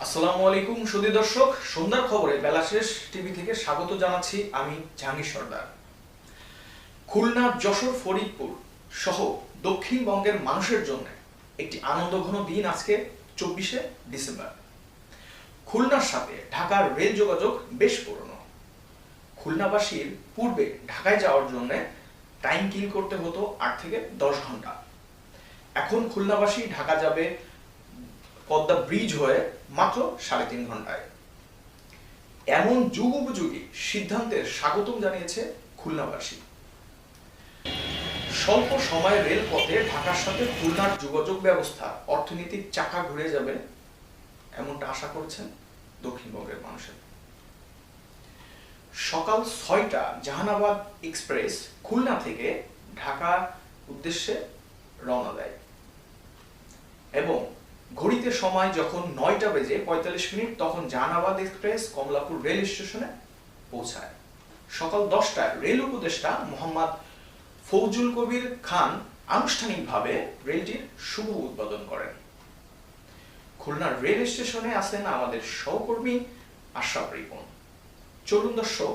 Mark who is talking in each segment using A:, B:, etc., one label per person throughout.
A: আসসালামু আলাইকুম সুধী দর্শক, সন্ধ্যার খবরে বেলা শেষ টিভি থেকে স্বাগত জানাচ্ছি আমি জাহাঙ্গীর সর্দার। খুলনা, যশোর, ফরিদপুর সহ দক্ষিণবঙ্গের মানুষের জন্য একটি আনন্দঘন দিন আজকে 24শে ডিসেম্বর। খুলনার সাথে ঢাকার রেল যোগাযোগ বেশ পুরনো। খুলনাবাসীর পূর্বে ঢাকায় যাওয়ার জন্য টাইম কিল করতে হতো 8 থেকে 10 ঘন্টা। এখন খুলনাবাসী ঢাকা যাবে পদ্মা ব্রিজ হয়ে মাত্র 3.5 ঘন্টায়। এমন যুগোপযোগী সিদ্ধান্তের স্বাগতম জানিয়েছে খুলনাবাসী। স্বল্প সময়ের রেলপথে ঢাকার সাথে খুলনার যোগাযোগ ব্যবস্থা অর্থনৈতিক চাকা ঘুরে যাবে এমনটা আশা করছেন দক্ষিণবঙ্গের মানুষের। সকাল 6টা জাহানাবাদ এক্সপ্রেস খুলনা থেকে ঢাকা উদ্দেশ্যে রওনা দেয় এবং ঘড়িতে সময় যখন 9টা বেজে 45 মিনিট তখন জাহানাবাদ এক্সপ্রেস কমলাপুর রেল স্টেশনে পৌঁছায়। সকাল 10টায় রেল উপদেষ্টা মোহাম্মদ ফৌজুল কবির খান আনুষ্ঠানিকভাবে রেলটির শুভ উদ্বোধন করেন। খুলনার রেল স্টেশনে আছেন আমাদের সহকর্মী আশরাফ রিপন। চলুন দর্শক,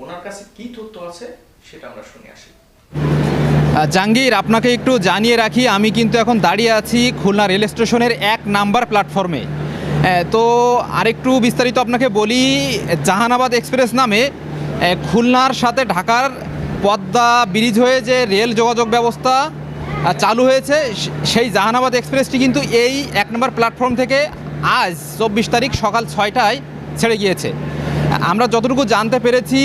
A: ওনার কাছে কি তথ্য আছে সেটা আমরা শুনে আসি।
B: জাহাঙ্গীর, আপনাকে একটু জানিয়ে রাখি, আমি কিন্তু এখন দাঁড়িয়ে আছি খুলনা রেল স্টেশনের 1 নাম্বার প্ল্যাটফর্মে। তো আরেকটু বিস্তারিত আপনাকে বলি, জাহানাবাদ এক্সপ্রেস নামে খুলনার সাথে ঢাকার পদ্মা ব্রিজ হয়ে যে রেল যোগাযোগ ব্যবস্থা চালু হয়েছে, সেই জাহানাবাদ এক্সপ্রেসটি কিন্তু এই 1 নম্বর প্ল্যাটফর্ম থেকে আজ 24 তারিখ সকাল 6টায় ছেড়ে গিয়েছে। আমরা যতটুকু জানতে পেরেছি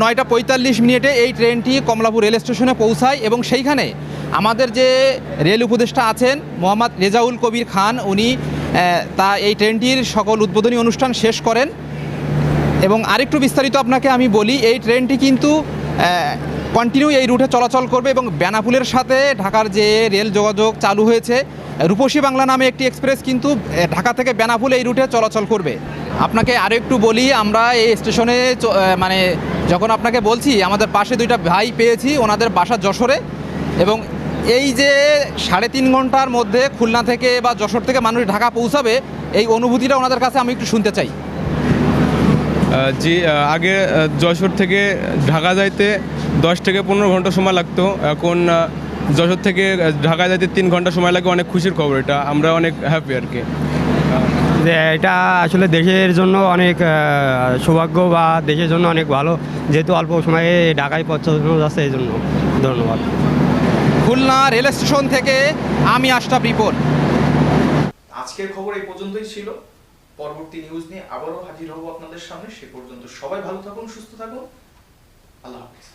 B: 9টা 45 মিনিটে এই ট্রেনটি কমলাপুর রেল স্টেশনে পৌঁছায় এবং সেইখানে আমাদের যে রেল উপদেষ্টা আছেন মোহাম্মদ রেজাউল কবির খান, উনি এই ট্রেনটির সকল উদ্বোধনী অনুষ্ঠান শেষ করেন। এবং আরেকটু বিস্তারিত আপনাকে আমি বলি, এই ট্রেনটি কিন্তু কন্টিনিউ এই রুটে চলাচল করবে এবং বেনাপুলের সাথে ঢাকার যে রেল যোগাযোগ চালু হয়েছে, রূপসী বাংলা নামে একটি এক্সপ্রেস কিন্তু ঢাকা থেকে বেনাপুল এই রুটে চলাচল করবে। আপনাকে আরও একটু বলি, আমরা এই স্টেশনে মানে যখন আপনাকে বলছি, আমাদের পাশে 2টা ভাই পেয়েছি, ওনাদের বাসা যশোরে, এবং এই যে 3.5 ঘন্টার মধ্যে খুলনা থেকে বা যশোর থেকে মানুষ ঢাকা পৌঁছাবে, এই অনুভূতিটা ওনাদের কাছে আমি একটু শুনতে চাই।
C: জি, আগে যশোর থেকে ঢাকা যাইতে 10 থেকে 15 ঘন্টা সময় লাগতো, এখন যশোর থেকে ঢাকা যাইতে 3 ঘন্টা সময় লাগে। অনেক খুশির খবর এটা, আমরা অনেক হ্যাপি আর কি।
D: যে এটা আসলে দেশের জন্য অনেক সৌভাগ্য বা দেশের জন্য অনেক ভালো, যেহেতু অল্প সময়ে ঢাকায় পৌঁছানো যাচ্ছে, এই জন্য ধন্যবাদ।
B: খুলনা রেল স্টেশন থেকে আমি আশরাফ রিপন।
A: আজকের খবর এই পর্যন্তই ছিল। পরবর্তী নিউজ নিয়ে আবারও হাজির হব আপনাদের সামনে। সে পর্যন্ত সবাই ভালো থাকুন, সুস্থ থাকুন। আল্লাহ হাফেজ।